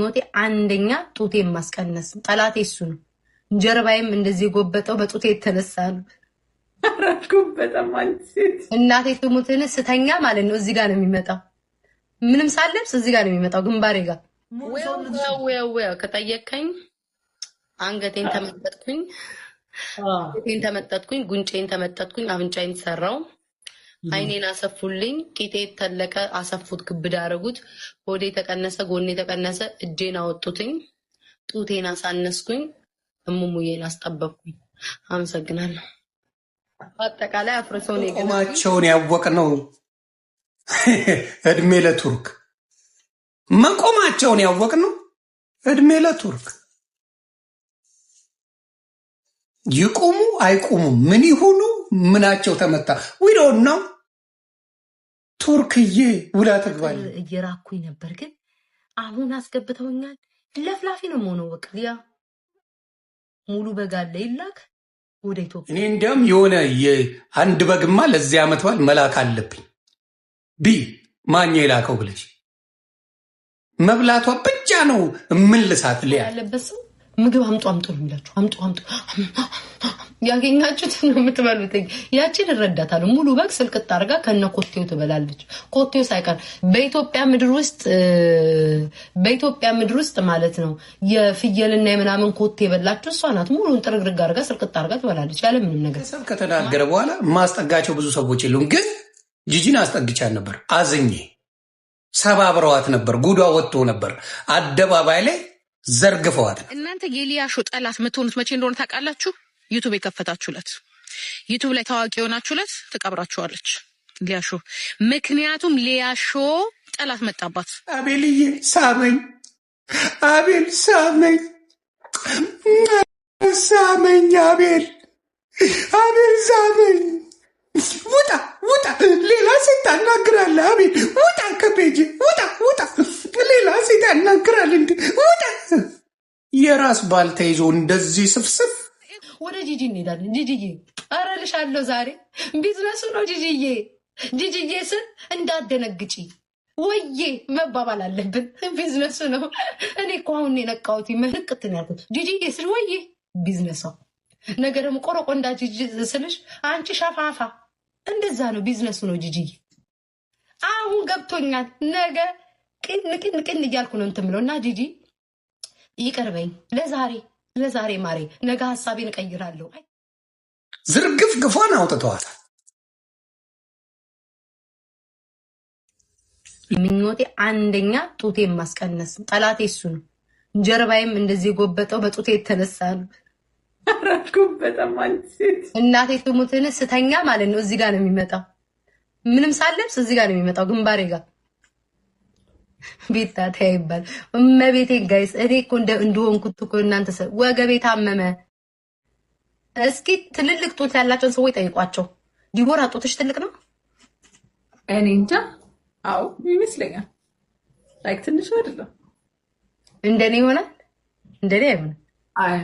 ምኞቴ አንደኛ ጡቴን ማስቀነስ ጠላቴ እሱ ነው። ጀርባዬም እንደዚህ ጎበጠው በጡቴ የተነሳ ነው። አራኩበጣም አንቺት እናቴ ትሙትን ስተኛ ማለት ነው እዚህ ጋር ነው የሚመጣው። ምንም ሳለብስ እዚህ ጋር ነው የሚመጣው ግንባሬ ጋር። ወይ ከጠየቀኝ አንገቴን ተመጠጥኩኝ፣ ፊቴን ተመጠጥኩኝ፣ ጉንጬን ተመጠጥኩኝ፣ አፍንጫዬን ሰራው፣ አይኔን አሰፉልኝ፣ ቂጤ ተለቀ፣ አሰፉት፣ ክብድ አደረጉት፣ ሆዴ ተቀነሰ፣ ጎኔ ተቀነሰ፣ እጄን አወጡትኝ፣ ጡቴን አሳነስኩኝ፣ እሙሙዬን አስጠበቅኩኝ። አመሰግናለሁ። አጠቃላይ አፍርሶን መቆማቸውን ያወቅነው እድሜ ለቱርክ መቆማቸውን ያወቅነው እድሜ ለቱርክ። ይቁሙ አይቁሙ ምን ይሁኑ ምናቸው ተመታ ዊዶን ነው። ቱርክዬ ውላ ተግባል እየራኩኝ ነበር ግን አሁን አስገብተውኛል። ለፍላፊ ነው የምሆነው። በቃ ያ ሙሉ በጋለ ይላክ ወደ ኢትዮጵያ። እኔ እንዲያውም የሆነ አንድ በግማ ለዚህ ዓመት በዓል መላክ አለብኝ ቢ ማኛ የላከው ብለሽ መብላቷ ብቻ ነው እምልሳት ሊያ ያለበት ሰው ምግብ አምጡ አምጡ ነው የሚላችሁ። አምጡ አምጡ ያገኛችሁት ነው የምትበሉት። ያቺን እረዳታለሁ። ሙሉ በግ ስልቅጥ አድርጋ ከነ ኮቴው ትበላለች። ኮቴው ሳይቀር በኢትዮጵያ ምድር ውስጥ ማለት ነው የፍየልና የምናምን ኮቴ የበላችሁ እሷ ናት። ሙሉን ጥርግርግ አድርጋ ስልቅጥ አድርጋ ትበላለች ያለ ምንም ነገር። ሰብ ከተናገረ በኋላ ማስጠጋቸው ብዙ ሰዎች የሉም። ግን ጂጂን አስጠግቻት ነበር። አዝኜ ሰባብረዋት ነበር። ጉዷ ወጥቶ ነበር። አደባባይ ላይ ዘርግፈዋት። እናንተ የሊያሾ ጠላት የምትሆኑት መቼ እንደሆነ ታውቃላችሁ? ዩቱብ የከፈታችሁለት፣ ዩቱብ ላይ ታዋቂ የሆናችሁለት ትቀብራችኋለች ሊያሾ። ምክንያቱም ሊያሾ ጠላት መጣባት። አቤልዬ ሳመኝ፣ አቤል ሳመኝ፣ ሳመኝ፣ አቤል ሳመኝ። ውጣ ውጣ፣ ሌላ ሴት ታናግራለህ። አቤል ውጣ፣ ከፔጅ ውጣ፣ ውጣ፣ ሌላ ሴት ታናግራለህ። እንደ ውጣ። የራስ ባል ተይዞ እንደዚህ ስፍስፍ። ወደ ጂጂ እንሄዳለን። ጂጂዬ አረልሻለሁ ዛሬ ቢዝነሱ ነው። ጂጂዬ ስል እንዳደነግጪ ወዬ መባባል አለብን። ቢዝነሱ ነው። እኔ እኮ አሁን የነቃሁት መልክትን ያልኩት ጂጂዬ ስል ወዬ ቢዝነሷ። ነገ ደግሞ ቆረቆንዳ ጂጂ ስልሽ አንቺ ሸፋፋ። እንደዛ ነው ቢዝነሱ ነው። ጂጂዬ አሁን ገብቶኛል። ነገ ቅን እያልኩ ነው እንትን ብለው እና ጂጂ ይቀርበኝ ለዛሬ ማሬ፣ ነገ ሀሳቤን እቀይራለሁ። ዝርግፍ ግፏን አውጥተዋታል። ምኞቴ አንደኛ ጡቴን ማስቀነስ ጠላቴ እሱ ነው። ጀርባዬም እንደዚህ ጎበጠው በጡቴ የተነሳ ነው። አራኩበጣም አንቺት እናቴ ትሙትን ስተኛ ማለት ነው እዚህ ጋር ነው የሚመጣው። ምንም ሳለብስ እዚህ ጋር ነው የሚመጣው ግንባሬ ጋር። ቤታ ታይባል እመቤቴ ጋይስ፣ እኔ እኮ እንደሆንኩት እኮ እናንተ ወገቤ ታመመ። እስኪ ትልልቅ ጡት ያላቸውን ሰዎች ጠይቋቸው። ዲቦራ ጡትሽ ትልቅ ነው? እኔ እንጃ። አዎ ይመስለኛል። ላይክ ትንሽ አይደለም። እንደኔ ይሆናል? እንደኔ አይሆንም። አይ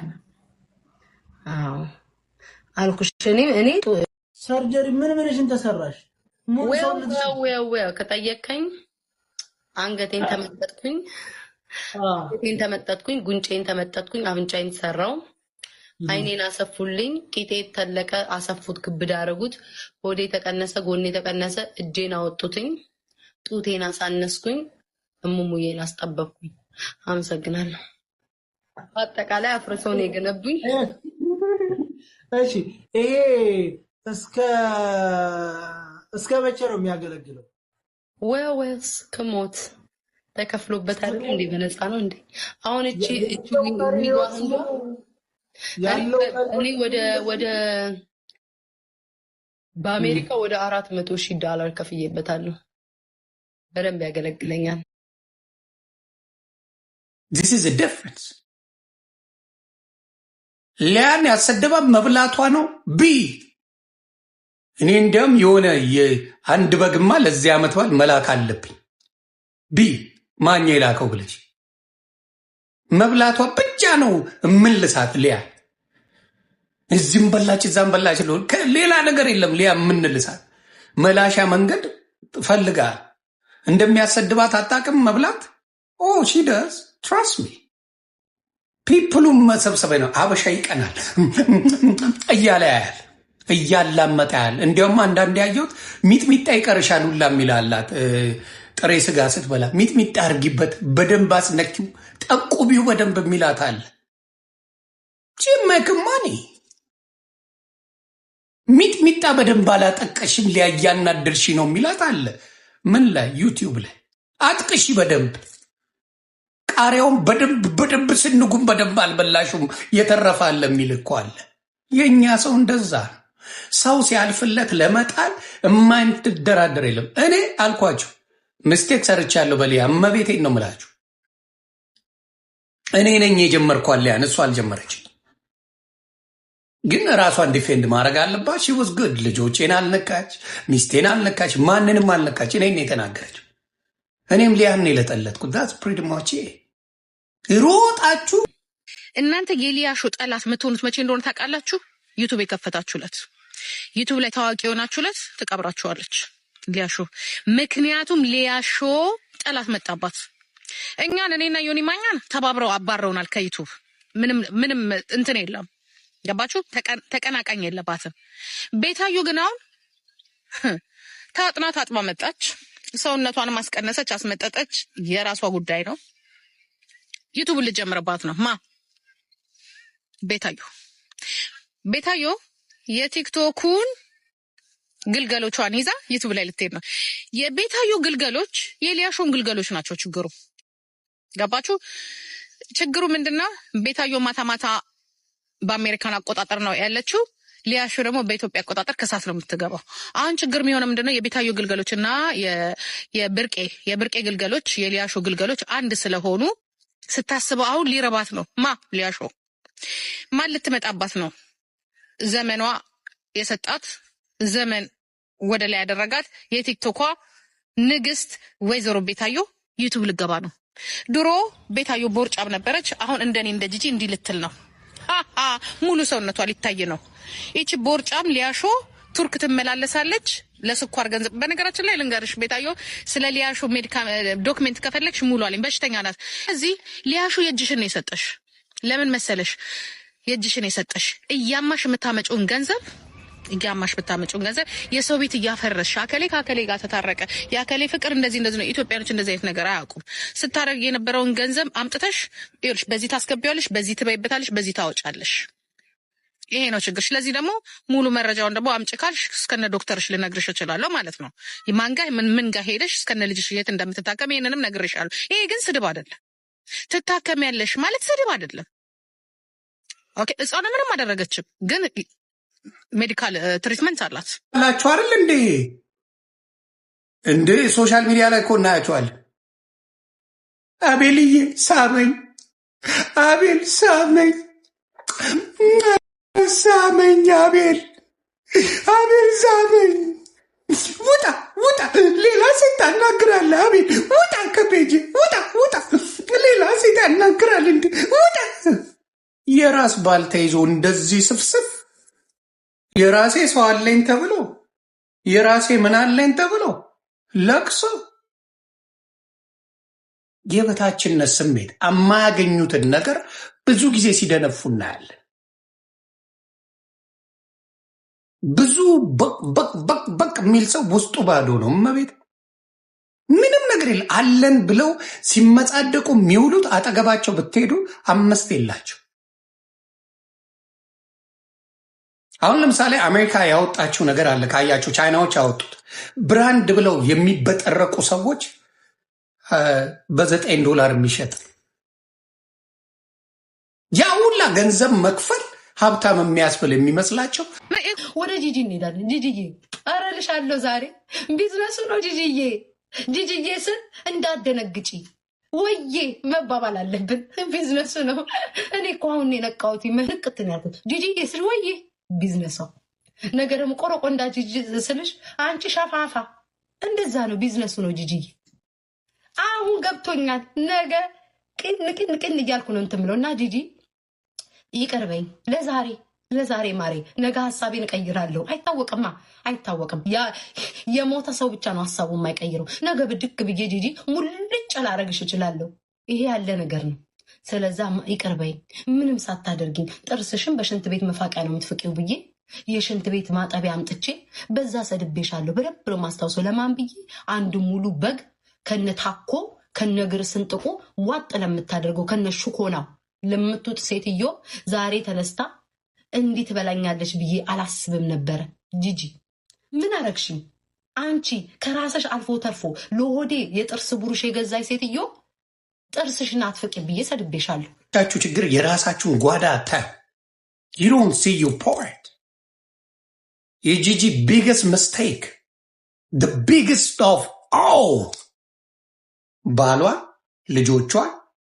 አዎ አልኩሽ። እኔ ሰርጀሪ ምንሽን ተሰራሽ? ወይ ከጠየቀኝ አንገቴን ተመጠጥኩኝ፣ ፊቴን ተመጠጥኩኝ፣ ጉንጬን ተመጠጥኩኝ፣ አፍንጫዬን ሰራው፣ አይኔን አሰፉልኝ፣ ቂጤ ተለቀ፣ አሰፉት፣ ክብድ አደረጉት፣ ሆዴ ተቀነሰ፣ ጎኔ ተቀነሰ፣ እጄን አወጡትኝ፣ ጡቴን አሳነስኩኝ፣ እሙሙዬን አስጠበቅኩኝ። አመሰግናለሁ። አጠቃላይ አፍርሶን የገነቡኝ። እሺ ይሄ እስከ መቼ ነው የሚያገለግለው? ወይስ ከሞት ተከፍሎበት አይደል እንዴ? በነፃ ነው እንዴ? አሁን እቺ እኔ ወደ በአሜሪካ ወደ $400,000 ከፍዬበታለሁ። በደንብ ያገለግለኛል። This is a difference. ሊያን ያሰደባ መብላቷ ነው። ቢ እኔ እንዲያውም የሆነ አንድ በግማ ለዚህ ዓመት በዓል መላክ አለብኝ ቢ ማኛ የላከው ብለሽ መብላቷ ብቻ ነው እምልሳት። ሊያ እዚህም በላች እዛም በላች፣ ሌላ ነገር የለም። ሊያ የምንልሳት መላሻ መንገድ ፈልጋ እንደሚያሰድባት አታውቅም። መብላት ሺ ደስ ትራስት ሚ ፒፕሉም መሰብሰበ ነው። አበሻ ይቀናል እያለ ያያል፣ እያላመጠ ያያል። እንዲያውም አንዳንድ ያየሁት ሚጥሚጣ ይቀርሻል ሁላ የሚላላት ጥሬ ስጋ ስትበላ ሚጥሚጣ አርጊበት፣ በደንብ አስነኪው፣ ጠቁቢው በደንብ የሚላት አለ። ጭመክማኔ ሚጥሚጣ በደንብ አላጠቀሽም ሊያያናድርሽ ነው የሚላት አለ። ምን ላይ ዩቲዩብ ላይ አጥቅሺ በደንብ ቃሪያውን በደንብ ስንጉም በደንብ አልበላሹም የተረፈ አለ የሚል እኮ አለ። የእኛ ሰው እንደዛ ነው። ሰው ሲያልፍለት ለመጣል የማይደራደር የለም። እኔ አልኳችሁ ምስቴክ ሰርቻለሁ። በሊያ እመቤቴን ነው ምላችሁ። እኔ ነኝ የጀመርኳል። ያን እሱ አልጀመረች፣ ግን ራሷን ዲፌንድ ማድረግ አለባት። ሺ ወዝ ጉድ። ልጆቼን አልነካች፣ ሚስቴን አልነካች፣ ማንንም አልነካች። እኔ የተናገረችው እኔም ሊያን የለጠለጥኩት ዳት ፕሪድማቼ ሮጣችሁ እናንተ የሊያሾ ጠላት የምትሆኑት መቼ እንደሆነ ታውቃላችሁ? ዩቱብ የከፈታችሁለት፣ ዩቱብ ላይ ታዋቂ የሆናችሁለት ትቀብራችኋለች ሊያሾ። ምክንያቱም ሊያሾ ጠላት መጣባት። እኛን እኔና ዮኒ ማኛን ተባብረው አባረውናል ከዩቱብ። ምንም እንትን የለም። ገባችሁ? ተቀናቃኝ የለባትም። ቤታዮ ግን አሁን ታጥና ታጥባ መጣች። ሰውነቷንም አስቀነሰች፣ አስመጠጠች። የራሷ ጉዳይ ነው። ዩቱብ ልጀምርባት ነው። ቤታዮ የቲክቶኩን ግልገሎቿን ይዛ ዩቱብ ላይ ልትሄድ ነው። የቤታዮ ግልገሎች የሊያሾን ግልገሎች ናቸው። ችግሩ ገባችሁ? ችግሩ ምንድነው? ቤታዮ ማታ ማታ በአሜሪካን አቆጣጠር ነው ያለችው። ሊያሾ ደግሞ በኢትዮጵያ አቆጣጠር ከሳት ነው የምትገባው። አሁን ችግር የሚሆነው ምንድነው? የቤታዮ ግልገሎች እና የብርቄ ግልገሎች የሊያሾ ግልገሎች አንድ ስለሆኑ ስታስበው አሁን ሊረባት ነው። ሊያሾ ማን ልትመጣባት ነው? ዘመኗ የሰጣት ዘመን ወደ ላይ ያደረጋት የቲክቶኳ ንግስት ወይዘሮ ቤታዮ ዩቱብ ልገባ ነው። ድሮ ቤታዮ ቦርጫም ነበረች። አሁን እንደኔ እንደ ጂጂ እንዲህ ልትል ነው። ሙሉ ሰውነቷ ሊታይ ነው። ይቺ ቦርጫም ሊያሾ ቱርክ ትመላለሳለች ለስኳር ገንዘብ። በነገራችን ላይ ልንገርሽ ቤታዮ ስለ ሊያሾ ዶክሜንት ከፈለግሽ ሙሉ አለኝ። በሽተኛ ናት። እዚህ ሊያሾ የእጅሽን ነው የሰጠሽ። ለምን መሰለሽ የእጅሽን የሰጠሽ? እያማሽ የምታመጪውን ገንዘብ የሰው ቤት እያፈረሽ አከሌ ከአከሌ ጋር ተታረቀ፣ የአከሌ ፍቅር እንደዚህ ነው። ኢትዮጵያኖች እንደዚህ አይነት ነገር አያውቁም። ስታረግ የነበረውን ገንዘብ አምጥተሽ ይኸውልሽ፣ በዚህ ታስገቢዋለሽ፣ በዚህ ትበይበታለሽ፣ በዚህ ታወጫለሽ። ይሄ ነው ችግር። ስለዚህ ደግሞ ሙሉ መረጃውን ደግሞ አምጪ ካልሽ እስከነ ዶክተርሽ ልነግርሽ እችላለሁ ማለት ነው። ማንጋ ምን ጋር ሄደሽ እስከነ ልጅሽ የት እንደምትታከም ይሄንንም ነግርሻለሁ። ይሄ ግን ስድብ አይደለም። ትታከሚያለሽ ማለት ስድብ አይደለም። ኦኬ፣ እሷን ምንም አደረገችም፣ ግን ሜዲካል ትሪትመንት አላት አላችሁ አይደል እንዴ? ሶሻል ሚዲያ ላይ እኮ እናያቸዋለን። አቤልዬ ሳመኝ፣ አቤል ሳመኝ፣ አቤል ሳመኝ። ውጣ፣ ሌላ ሴት ታናግራለህ። አቤል ውጣ፣ ከፔጅ ውጣ፣ ሌላ ሴት ታናግራለህ። እንዴ ውጣ። የራስ ባል ተይዞ እንደዚህ ስፍስፍ የራሴ ሰው አለኝ ተብሎ የራሴ ምን አለኝ ተብሎ ለቅሶ የበታችነት ስሜት የማያገኙትን ነገር ብዙ ጊዜ ሲደነፉ እናያለን። ብዙ በቅ የሚል ሰው ውስጡ ባዶ ነው። እመቤት ምንም ነገር የለ አለን ብለው ሲመጻደቁ የሚውሉት አጠገባቸው ብትሄዱ 5 የላቸው። አሁን ለምሳሌ አሜሪካ ያወጣችው ነገር አለ ካያችሁ፣ ቻይናዎች ያወጡት ብራንድ ብለው የሚበጠረቁ ሰዎች $9 የሚሸጥ ያ ሁላ ገንዘብ መክፈል ሀብታም የሚያስብል የሚመስላቸው። ወደ ጂጂ እንሄዳለን። ጂጂዬ አረልሻለሁ ዛሬ ቢዝነሱ ነው። ጂጂዬ ስል እንዳደነግጪ ወዬ መባባል አለብን። ቢዝነሱ ነው። እኔ እኮ አሁን የነቃሁት መልቅትን ያልኩት ጂጂዬ ስል ወዬ ቢዝነሷ ነገ ደግሞ ቆረቆንዳ ጂጂ ስልሽ አንቺ ሸፋፋ። እንደዛ ነው ቢዝነሱ ነው ጂጂዬ። አሁን ገብቶኛል። ነገ ቅን እያልኩ ነው እንትን ብለው እና ጂጂ ይቅርበኝ ለዛሬ ማሬ፣ ነገ ሀሳቤን እቀይራለሁ። አይታወቅም። የሞተ ሰው ብቻ ነው ሀሳቡ የማይቀይረው። ነገ ብድክ ብዬ ጂጂ ሙልጭ ላረግሽ እችላለሁ። ይሄ ያለ ነገር ነው። ስለዛ ይቅር በይኝ። ምንም ሳታደርጊኝ ጥርስሽን በሽንት ቤት መፋቂያ ነው የምትፍቂው ብዬ የሽንት ቤት ማጠቢያ አምጥቼ በዛ ሰድቤሻለሁ። በደንብ ብሎ ማስታውሰው ለማን ብዬ አንድ ሙሉ በግ ከነ ታኮ ከነ እግር ስንጥቁ ዋጥ ለምታደርገው ከነ ሹኮናው ለምትውጥ ሴትዮ ዛሬ ተነስታ እንዲህ ትበላኛለች ብዬ አላስብም ነበረ። ጂጂ ምን አረግሽኝ አንቺ? ከራስሽ አልፎ ተርፎ ለሆዴ የጥርስ ብሩሽ የገዛይ ሴትዮ ጥርስሽን አትፍቂ ብዬ ሰድቤሻለሁ። ቻችሁ ችግር የራሳችሁን ጓዳ አታዩ። you don't see your part. የጂጂ biggest mistake, the biggest of all, ባሏ ልጆቿ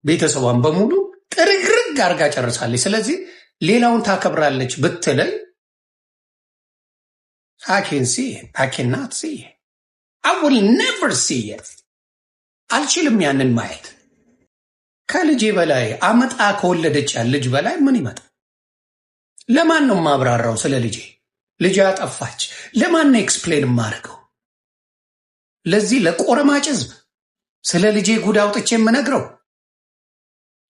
ቤተሰቧን በሙሉ ጥርግርግ አርጋ ጨርሳለች። ስለዚህ ሌላውን ታከብራለች ብትለኝ I can see it. I cannot see it. I will never see it. አልችልም ያንን ማየት። ከልጄ በላይ አመጣ ከወለደች ያ ልጅ በላይ ምን ይመጣ? ለማን ነው ማብራራው? ስለ ልጄ ልጅ አጠፋች ለማን ነው ኤክስፕሌን ማድረገው? ለዚህ ለቆረማጭ ህዝብ ስለ ልጄ ጉድ አውጥቼ የምነግረው?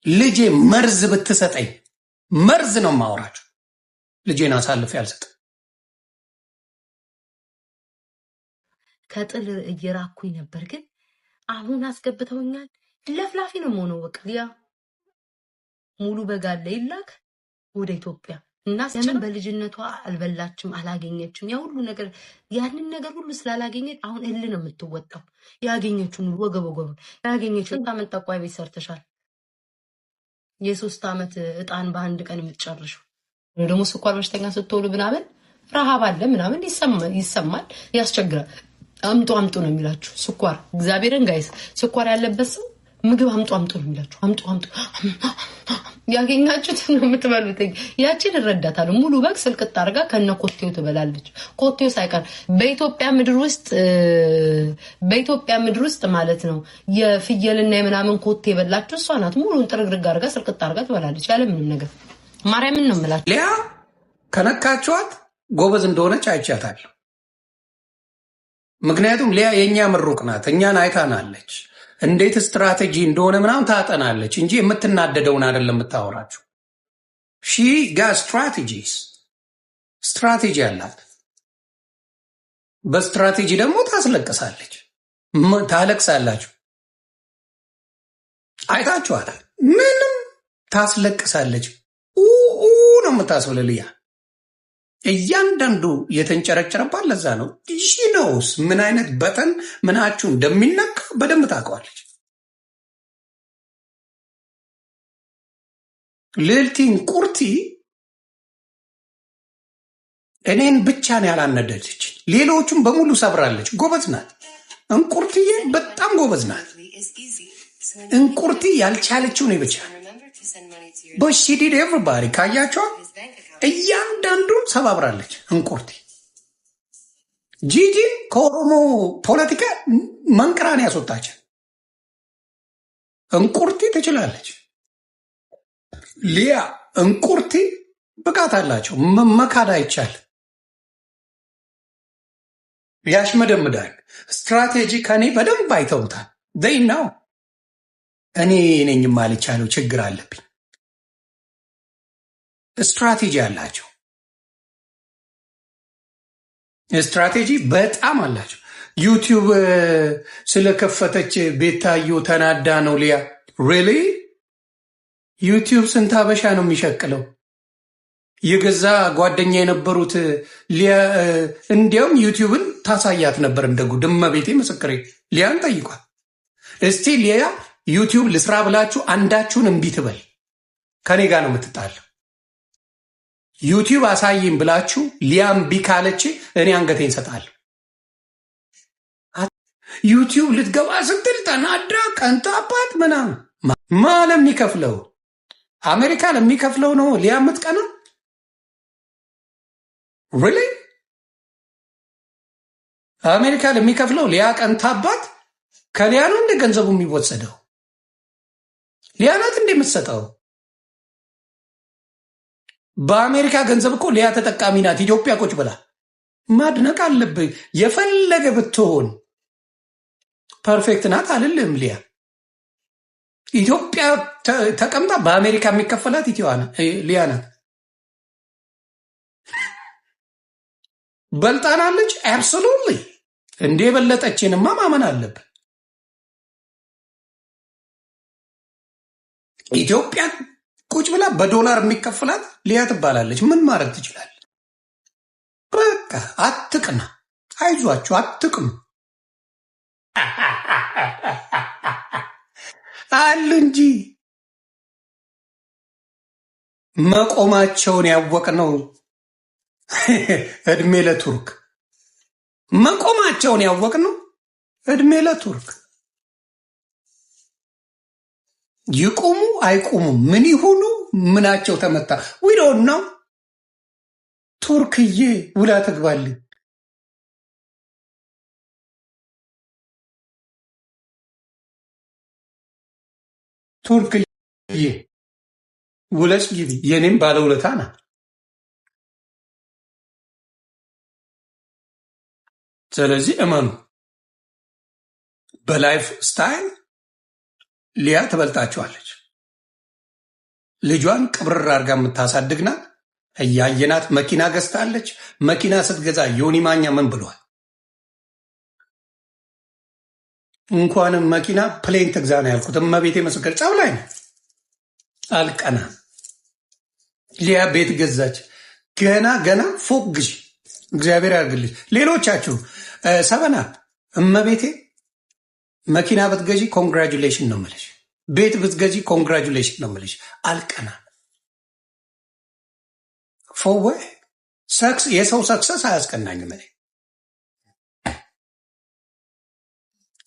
ልጄ መርዝ ብትሰጠኝ መርዝ ነው ማወራችሁ። ልጄን አሳልፌ አልሰጥም። ከጥል እየራኩኝ ነበር፣ ግን አሁን አስገብተውኛል። ለፍላፊ ነው መሆነው። በቃ ያ ሙሉ በጋለ ይላክ ወደ ኢትዮጵያ እና ለምን በልጅነቷ አልበላችም አላገኘችም? ያ ሁሉ ነገር ያንን ነገር ሁሉ ስላላገኘች አሁን እልህ ነው የምትወጣው። ያገኘችውን ወገብ ያገኘችውን ታመጣቋይ ቤት ሰርተሻል። የ3 ዓመት እጣን በአንድ ቀን የምትጨርሽው ደግሞ ስኳር በሽተኛ ስትወሉ ምናምን ረሃብ አለ ምናምን ይሰማል፣ ያስቸግራል። አምጡ ነው የሚላችሁ ስኳር። እግዚአብሔርን ጋይስ ስኳር ያለበት ሰው ምግብ አምጡ ነው የሚላችሁ። አምጡ ያገኛችሁት ነው የምትበሉት። ያቺን እረዳታለሁ። ሙሉ በግ ስልቅጥ አድርጋ ከነ ኮቴው ትበላለች። ኮቴው ሳይቀር በኢትዮጵያ ምድር ውስጥ ማለት ነው የፍየልና የምናምን ኮቴ የበላችሁ እሷ ናት። ሙሉን ጥርግርግ አድርጋ ስልቅጥ አድርጋ ትበላለች ያለ ምንም ነገር። ማርያምን ነው የምላችሁ። ሊያ ከነካችኋት ጎበዝ እንደሆነች አይቻታለሁ። ምክንያቱም ሊያ የኛ ምሩቅ ናት። እኛን አይታናለች። እንዴት ስትራቴጂ እንደሆነ ምናምን ታጠናለች እንጂ የምትናደደውን አይደለም የምታወራችሁ። ሺ ጋ ስትራቴጂ አላት። በስትራቴጂ ደግሞ ታስለቅሳለች። ታለቅሳላችሁ፣ አይታችኋታል። ምንም ታስለቅሳለች። ነው የምታስብልልያ እያንዳንዱ የተንጨረጨረባት። ለዛ ነው ሺኖስ ምን አይነት በተን ምናችሁ እንደሚነካ በደንብ ታውቀዋለች። ልዕልቲን ቁርቲ እኔን ብቻ ነው ያላነደደች፣ ሌሎቹም በሙሉ ሰብራለች። ጎበዝ ናት እንቁርቲዬ፣ በጣም ጎበዝ ናት እንቁርቲ። ያልቻለችው ነው ብቻ በሺዲድ ኤቨሪባዲ ካያቸዋ እያንዳንዱን ሰባብራለች እንቁርቲ። ጂጂ ከኦሮሞ ፖለቲካ መንቅራን ያስወጣች እንቁርቲ ትችላለች። ሊያ እንቁርቲ ብቃት አላቸው፣ መካድ አይቻል። ያሽመደምዳል። ስትራቴጂ ከኔ በደንብ አይተውታል። ነው እኔ ነኝ ማልቻለው፣ ችግር አለብኝ። ስትራቴጂ አላቸው። ስትራቴጂ በጣም አላቸው። ዩቲዩብ ስለከፈተች ቤታዮ ተናዳ ነው ሊያ። ሪሊ ዩቲዩብ ስንት አበሻ ነው የሚሸቅለው? የገዛ ጓደኛ የነበሩት ሊያ እንዲያውም ዩቲዩብን ታሳያት ነበር እንደ ጉድ። እመቤቴ ምስክሬ ሊያን ጠይቋል። እስቲ ሊያ ዩቲዩብ ልስራ ብላችሁ አንዳችሁን እምቢ ትበል፣ ከኔ ጋር ነው የምትጣለው። ዩቲዩብ አሳይም ብላችሁ ሊያም ቢካለች እኔ አንገቴን ሰጣለሁ። ዩቲዩብ ልትገባ ስትል ተናዳ ቀንታባት ምናምን ለሚከፍለው አሜሪካ ለሚከፍለው ነው ሊያ የምትቀና። ሪሊ አሜሪካ ለሚከፍለው ሊያ ቀንታባት። ከሊያ ነው እንደ ገንዘቡ የሚወሰደው? ሊያ ናት እንደ የምትሰጠው? በአሜሪካ ገንዘብ እኮ ሊያ ተጠቃሚ ናት። ኢትዮጵያ ቁጭ ብላ ማድነቅ አለብህ። የፈለገ ብትሆን ፐርፌክት ናት አልልም። ሊያ ኢትዮጵያ ተቀምጣ በአሜሪካ የሚከፈላት ሊያ ናት። በልጣናለች። አብሶሉትሊ እንዴ የበለጠችንማ ማመን አለብን። ኢትዮጵያ ቁጭ ብላ በዶላር የሚከፈላት ሊያ ትባላለች። ምን ማድረግ ትችላል? በቃ አትቅና፣ አይዟችሁ አትቅኑ አሉ እንጂ መቆማቸውን ያወቅነው እድሜ ለቱርክ መቆማቸውን ያወቅነው እድሜ ለቱርክ። ይቁሙ አይቁሙ ምን ይሁኑ ምናቸው ተመታ ዊዶን ነው። ቱርክዬ ውላ ትግባልኝ። ቱርክዬ ውለሽ ግቢ። የኔም ባለውለታ ናት። ስለዚህ እመኑ፣ በላይፍ ስታይል ሊያ ትበልጣቸዋለች። ልጇን ቅብርር አድርጋ የምታሳድግናት እያየናት መኪና ገዝታለች። መኪና ስትገዛ ዮኒ ማኛ ምን ብሏል? እንኳንም መኪና ፕሌን ትግዛ ነው ያልኩት። እመቤቴ ምስክር ጫው ላይ ነው። አልቀና ሊያ ቤት ገዛች። ገና ፎቅ ግዢ፣ እግዚአብሔር ያርግልሽ። ሌሎቻችሁ ሰበና እመቤቴ መኪና ብትገዢ ኮንግራጁሌሽን ነው የምልሽ። ቤት ብትገዢ ኮንግራጁሌሽን ነው የምልሽ። አልቀና ፎወ የሰው ሰክሰስ አያስቀናኝም እኔ።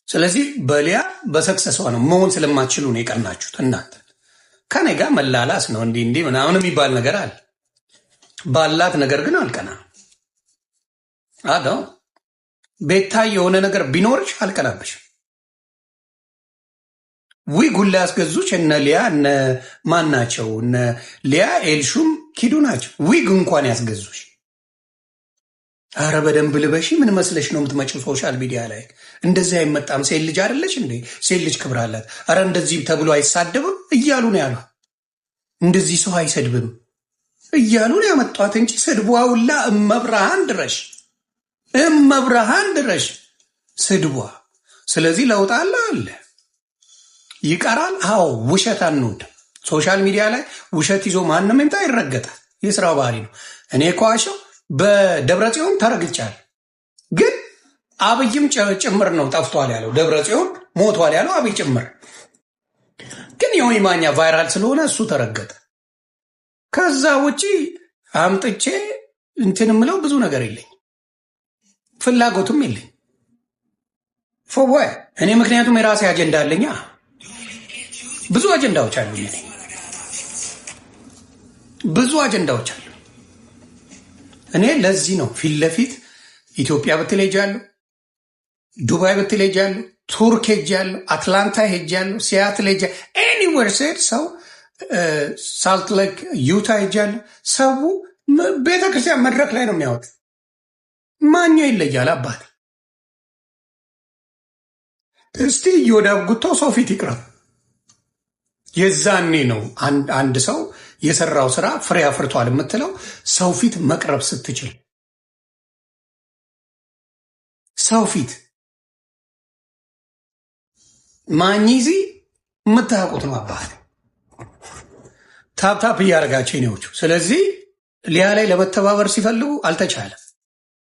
ስለዚህ በሊያ በሰክሰሷ ነው መሆን ስለማትችሉ ነው የቀናችሁት እናንተ። ከኔ ጋር መላላስ ነው እንዲህ ምናምን የሚባል ነገር አለ። ባላት ነገር ግን አልቀና አዳው ቤታ የሆነ ነገር ቢኖርሽ አልቀናብሽ። ዊጉላ ያስገዙች እነ ሊያ እነ ማን ናቸው? እነ ሊያ ኤልሹም ኪዱ ናቸው። ዊግ እንኳን ያስገዙሽ። አረ በደንብ ልበሺ። ምን መስለሽ ነው የምትመጪው ሶሻል ሚዲያ ላይ? እንደዚህ አይመጣም። ሴት ልጅ አይደለች እንዴ? ሴት ልጅ ክብር አላት። አረ እንደዚህ ተብሎ አይሳደብም እያሉ ነው ያሉ። እንደዚህ ሰው አይሰድብም እያሉ ነው ያመጧት እንጂ ስድቧ ሁላ እመብርሃን ድረሽ ስድቧ። ስለዚህ ለውጥ አለ ይቀራል። አዎ ውሸት አንወድ። ሶሻል ሚዲያ ላይ ውሸት ይዞ ማንም ይምጣ ይረገጣል። የስራው ባህሪ ነው። እኔ ከዋሸው በደብረ ጽዮን ተረግጫል። ግን አብይም ጭምር ነው ጠፍቷል ያለው። ደብረ ጽዮን ሞቷል ያለው አብይ ጭምር። ግን ዮኒ ማኛ ቫይራል ስለሆነ እሱ ተረገጠ። ከዛ ውጪ አምጥቼ እንትን ምለው ብዙ ነገር የለኝ፣ ፍላጎቱም የለኝ ፎወ እኔ ምክንያቱም የራሴ አጀንዳ አለኛ። ብዙ አጀንዳዎች አሉ። ብዙ አጀንዳዎች አሉ። እኔ ለዚህ ነው ፊት ለፊት ኢትዮጵያ ብትል ሄጃለሁ፣ ዱባይ ብትል ሄጃለሁ፣ ቱርክ ሄጃለሁ፣ አትላንታ ሄጃለሁ፣ ሲያትል ሄጃለሁ። ኤኒዌር ሴድ ሰው ሳልት ሌክ ዩታ ሄጃለሁ። ሰው ቤተክርስቲያን መድረክ ላይ ነው የሚያወጥ። ማኛው ይለያል አባት። እስቲ እዮዳብ ጉቶ ሰው ፊት ይቅረብ። የዛኔ ነው አንድ ሰው የሰራው ስራ ፍሬ አፍርቷል የምትለው ሰው ፊት መቅረብ ስትችል። ሰው ፊት ማኝዚ የምታውቁት ነው አባት። ታፕታፕ እያደረጋቸው ኔዎቹ። ስለዚህ ሊያ ላይ ለመተባበር ሲፈልጉ አልተቻለም።